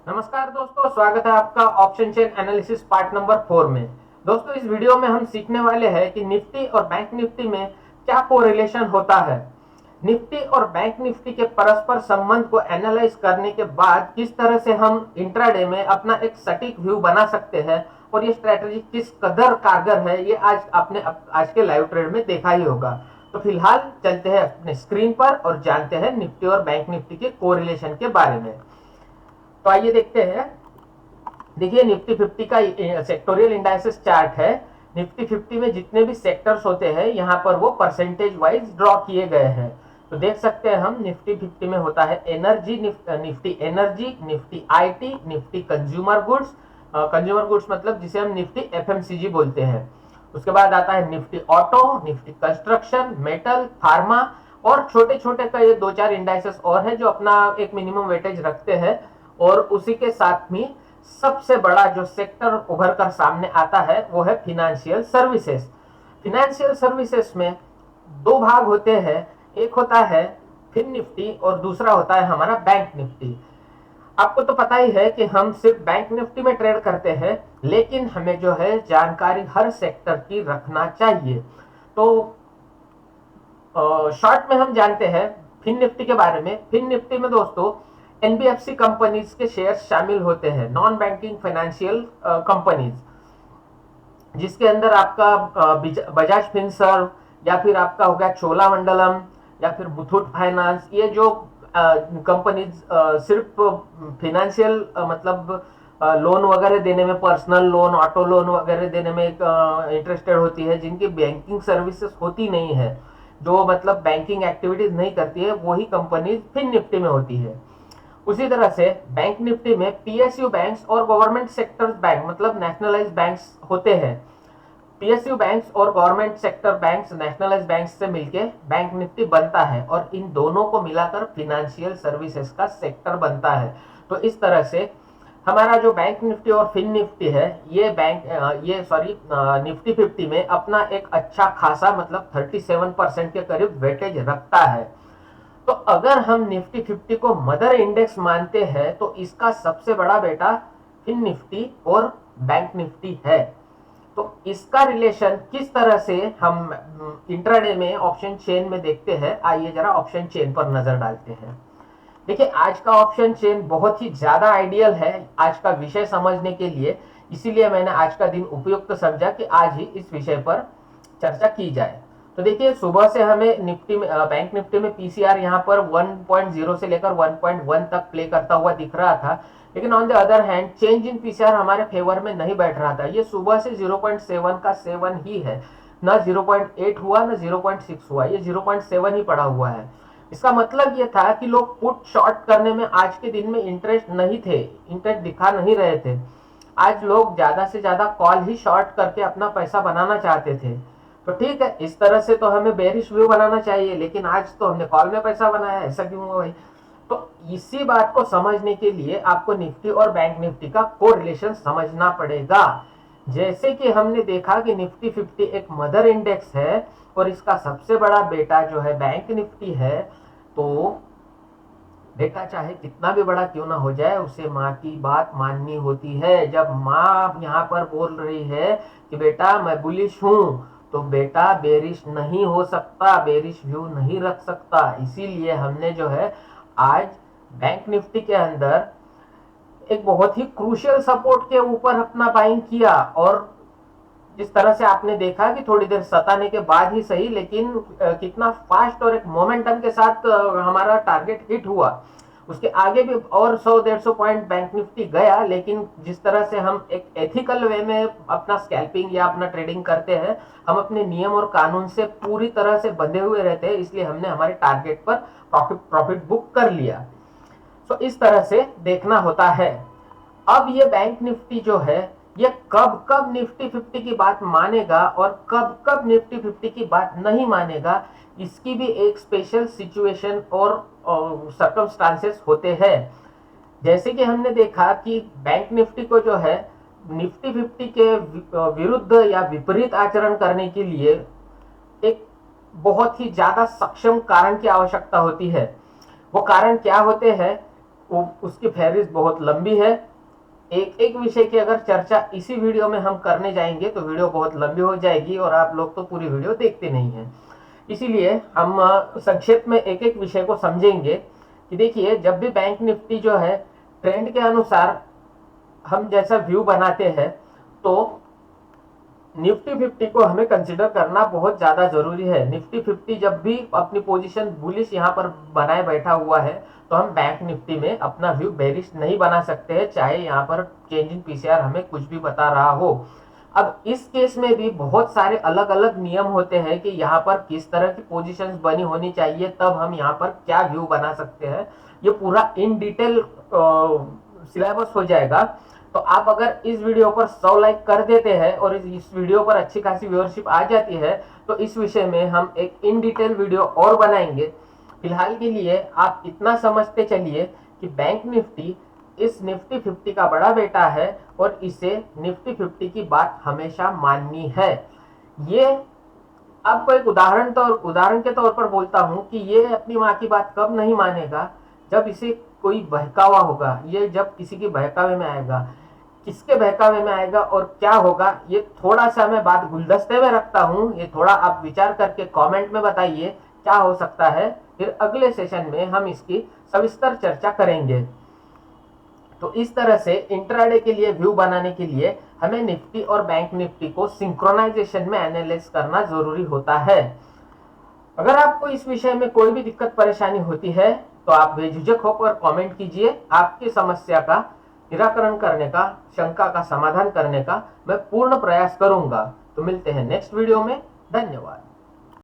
नमस्कार दोस्तों, स्वागत है आपका option chain analysis part number 4 में। दोस्तों, इस वीडियो में हम सीखने वाले हैं कि निफ्टी और बैंक निफ्टी में क्या कोरिलेशन होता है। निफ्टी और बैंक निफ्टी के परस्पर संबंध को एनालाइज करने के बाद किस तरह से हम इंट्राडे में अपना एक सटीक व्यू बना सकते हैं और ये स्ट्रेटजी किस कदर कारगर है, ये आज आपने आज के लाइव ट्रेड में देखा ही होगा। तो फिलहाल चलते हैं अपने स्क्रीन पर और जानते हैं निफ्टी और बैंक निफ्टी के कोरिलेशन के बारे में। तो आइए देखते हैं। देखिए, निफ्टी 50 का सेक्टोरियल इंडाइसेस चार्ट है। निफ्टी 50 में जितने भी सेक्टर्स होते हैं यहाँ पर वो परसेंटेज वाइज ड्रॉ किए गए हैं। तो देख सकते हैं हम निफ्टी 50 में होता है energy, Nifty energy, Nifty IT, Nifty consumer goods. Consumer goods मतलब जिसे हम निफ्टी एफएमसीजी बोलते हैं। उसके बाद आता है Nifty auto, Nifty construction, metal, pharma और छोटे छोटे का ये दो चार इंडाइसेस और है जो अपना एक मिनिमम वेटेज रखते हैं। और उसी के साथ में सबसे बड़ा जो सेक्टर उभर कर सामने आता है वो है फिनेंशियल सर्विसेज। फिनेंशियल सर्विसेज में दो भाग होते हैं, एक होता है फिन निफ्टी और दूसरा होता है हमारा बैंक निफ्टी। आपको तो पता ही है कि हम सिर्फ बैंक निफ्टी में ट्रेड करते हैं, लेकिन हमें जो है जानकारी हर सेक्टर की रखना चाहिए। तो शॉर्ट में हम जानते हैं फिन निफ्टी के बारे में। फिन निफ्टी में दोस्तों एनबीएफसी कंपनीज के शेयर शामिल होते हैं, नॉन बैंकिंग फाइनेंशियल कंपनीज, जिसके अंदर आपका बजाज फिनसर्व या फिर आपका हो गया चोलामंडलम या फिर मुथूट फाइनेंस। ये जो कंपनीज सिर्फ फिनेंशियल मतलब लोन वगैरह देने में, पर्सनल लोन, ऑटो लोन वगैरह देने में इंटरेस्टेड होती है, जिनकी बैंकिंग सर्विसेज होती नहीं है, जो मतलब बैंकिंग एक्टिविटीज नहीं करती है, वही कंपनीज फिन निफ्टी में होती है। उसी तरह से बैंक निफ्टी में पीएसयू बैंक्स और गवर्नमेंट सेक्टर बैंक मतलब नेशनलाइज बैंक्स होते हैं। पीएसयू बैंक्स और government sector banks nationalise banks से मिलकर बैंक निफ्टी बनता है और इन दोनों को मिलाकर फिनेंशियल सर्विसेज का सेक्टर बनता है। तो इस तरह से हमारा जो बैंक निफ्टी और फिन निफ्टी है, ये निफ्टी 50 में अपना एक अच्छा खासा मतलब 37% के करीब वेटेज रखता है। तो अगर हम निफ्टी 50 को मदर इंडेक्स मानते हैं तो इसका सबसे बड़ा बेटा फिन निफ्टी और बैंक निफ्टी है। तो इसका रिलेशन किस तरह से हम इंट्राडे में ऑप्शन चेन में देखते हैं, आइए जरा ऑप्शन चेन पर नजर डालते हैं। देखिए, आज का ऑप्शन चेन बहुत ही ज्यादा आइडियल है आज का विषय समझने के लिए, इसीलिए मैंने आज का दिन उपयुक्त समझा कि आज ही इस विषय पर चर्चा की जाए। तो देखिए, सुबह से हमें निफ्टी में बैंक निफ्टी में पीसीआर यहाँ पर 1.0 से लेकर 1.1 तक प्ले करता हुआ दिख रहा था, लेकिन on the other hand change in PCR हमारे फेवर में नहीं बैठ रहा था। ये सुबह से 0.7 का 7 ही है, ना 0.8 हुआ ना 0.6 हुआ, ये 0.7 ही पड़ा हुआ है। इसका मतलब ये था कि लोग पुट शॉर्ट करने में आज के दिन में इंटरेस्ट नहीं थे, इंटरेस्ट दिखा नहीं रहे थे। आज लोग ज्यादा से ज्यादा कॉल ही शॉर्ट करके अपना पैसा बनाना चाहते थे। तो ठीक है, इस तरह से तो हमें बेरिश व्यू बनाना चाहिए, लेकिन आज तो हमने कॉल में पैसा बनाया, ऐसा क्यों हुआ भाई? तो इसी बात को समझने के लिए आपको निफ्टी और बैंक निफ्टी का कोरिलेशन समझना पड़ेगा। जैसे कि हमने देखा कि निफ्टी 50 एक मदर इंडेक्स है और इसका सबसे बड़ा बेटा जो है बैंक निफ्टी है। तो बेटा चाहे कितना भी बड़ा क्यों ना हो जाए, उसे माँ की बात माननी होती है। जब माँ यहाँ पर बोल रही है कि बेटा मैं बुलिश हूँ, तो बेटा बेरिश नहीं हो सकता, बेरिश व्यू नहीं रख सकता। इसीलिए हमने जो है आज बैंक निफ्टी के अंदर एक बहुत ही क्रूशियल सपोर्ट के ऊपर अपना बाइंग किया, और जिस तरह से आपने देखा कि थोड़ी देर सताने के बाद ही सही, लेकिन कितना फास्ट और एक मोमेंटम के साथ हमारा टारगेट हिट हुआ। उसके आगे भी और 100-150 पॉइंट बैंक निफ्टी गया, लेकिन जिस तरह से हम एक एथिकल वे में अपना स्कैल्पिंग या अपना ट्रेडिंग करते हैं, हम अपने नियम और कानून से पूरी तरह से बंधे हुए रहते हैं, इसलिए हमने हमारे टारगेट पर प्रॉफिट बुक कर लिया। तो इस तरह से देखना होता है। अब ये बैंक निफ्टी जो है, ये कब कब निफ्टी 50 की बात मानेगा और कब कब निफ्टी 50 की बात नहीं मानेगा, इसकी भी एक स्पेशल सिचुएशन और सर्कमस्टांसेस होते हैं। जैसे कि हमने देखा कि बैंक निफ्टी को जो है निफ्टी 50 के विरुद्ध या विपरीत आचरण करने के लिए एक बहुत ही ज्यादा सक्षम कारण की आवश्यकता होती है। वो कारण क्या होते हैं, उसकी फहरिस्त बहुत लंबी है। एक एक विषय की अगर चर्चा इसी वीडियो में हम करने जाएंगे तो वीडियो बहुत लंबी हो जाएगी और आप लोग तो पूरी वीडियो देखते नहीं हैं। इसीलिए हम संक्षेप में एक एक विषय को समझेंगे कि देखिए, जब भी बैंक निफ्टी जो है ट्रेंड के अनुसार हम जैसा व्यू बनाते हैं तो निफ्टी 50 को हमें कंसिडर करना बहुत ज्यादा जरूरी है। निफ्टी 50 जब भी अपनी पोजीशन बुलिश यहाँ पर बनाए बैठा हुआ है तो हम बैंक निफ्टी में अपना व्यू बेरिश नहीं बना सकते हैं, चाहे यहाँ पर चेंज इन पीसीआर हमें कुछ भी बता रहा हो। अब इस केस में भी बहुत सारे अलग अलग नियम होते हैं कि यहाँ पर किस तरह की पोजीशंस बनी होनी चाहिए, तब हम यहाँ पर क्या व्यू बना सकते हैं। ये पूरा इन डिटेल सिलेबस हो जाएगा। तो आप अगर इस वीडियो पर 100 लाइक कर देते हैं और इस वीडियो पर अच्छी खासी व्यूअरशिप आ जाती है तो इस विषय में हम एक इन डिटेल वीडियो और बनाएंगे। फिलहाल के लिए आप इतना समझते चलिए कि बैंक निफ्टी इस निफ्टी 50 का बड़ा बेटा है और इसे निफ्टी 50 की बात हमेशा माननी है। ये आपको एक उदाहरण के तौर पर बोलता हूं कि ये अपनी माँ की बात कब नहीं मानेगा, जब इसे कोई बहकावा होगा। ये जब किसी की बहकावे में आएगा, किसके बहकावे में आएगा और क्या होगा, ये थोड़ा सा मैं बात गुलदस्ते में रखता हूं। ये थोड़ा आप विचार करके कमेंट में बताइए क्या हो सकता है। फिर अगले सेशन में हम इसकी सविस्तर चर्चा करेंगे। तो इस तरह से इंट्राडे के लिए व्यू बनाने के लिए हमें निफ्टी और बैंक निफ्टी को सिंक्रोनाइजेशन में एनालाइज करना जरूरी होता है। अगर आपको इस विषय में कोई भी दिक्कत परेशानी होती है तो आप बेझिझक होकर कमेंट कीजिए। आपकी समस्या का निराकरण करने का, शंका का समाधान करने का मैं पूर्ण प्रयास करूंगा। तो मिलते हैं नेक्स्ट वीडियो में। धन्यवाद।